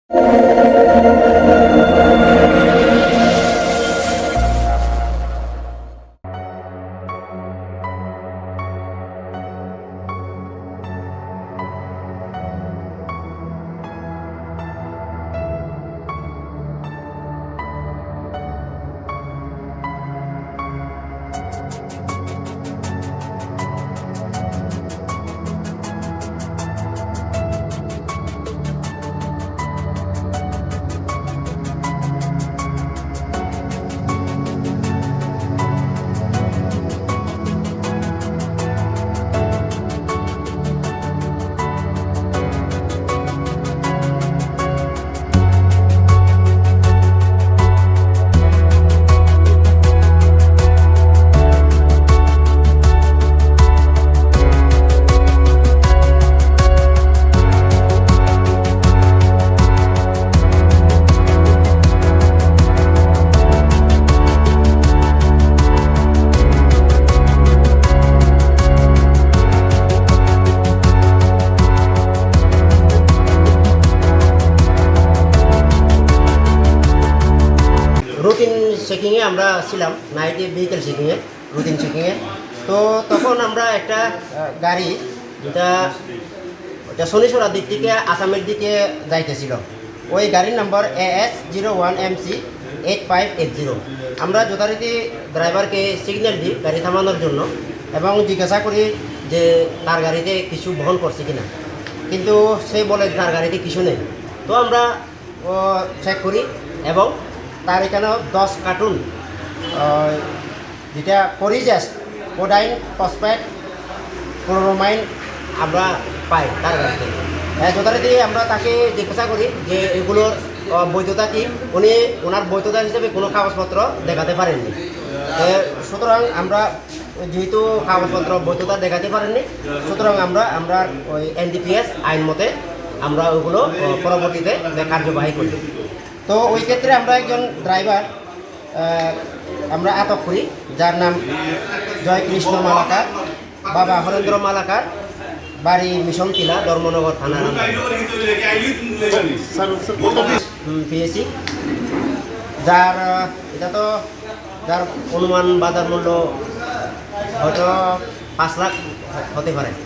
Routine চেকিংয়ে আমরা ছিলাম, নাইটে ভেহিকেল চেকিংয়ে, রুটিন চেকিংয়ে। তো তখন আমরা একটা গাড়ি যেটা শনিছড়ার দিক থেকে আসামের দিকে যাইতেছিল, ওই গাড়ির নাম্বার AS01MC 8580। আমরা যথারীতি ড্রাইভারকে সিগন্যাল দিই গাড়ি থামানোর জন্য এবং জিজ্ঞাসা করি যে তার গাড়িতে কিছু বহন করছে কিনা, কিন্তু সে বলে তার গাড়িতে কিছু নেই। তো আমরা চেক করি এবং তার এখানেও 10 কার্টুন যেটা করিজাস্ট কোডাইন ফসফেট ক্লোরোমাইন আমরা পাই তার গাড়িতে। যথারীতি আমরা তাকে জিজ্ঞাসা করি যে এগুলোর বৈধতা কী। উনি ওনার বৈধতা হিসেবে কোনো কাগজপত্র দেখাতে পারেননি। সুতরাং আমরা যেহেতু কাগজপত্র বৈধতা দেখাতে পারেননি, সুতরাং আমরা ওই NDPS আইন মতে আমরা ওগুলো পরবর্তীতে কার্যবাহী করি। তো ওই ক্ষেত্রে আমরা একজন ড্রাইভার আমরা আটক করি, যার নাম জয়কৃষ্ণ মালাকার, বাবা হরেন্দ্র মালাকার, বাড়ি মিশন টিলা, ধর্মনগর থানার পেয়েছি। যার যার অনুমান বাজার মূল্য হয়তো 5 লাখ হতে পারে।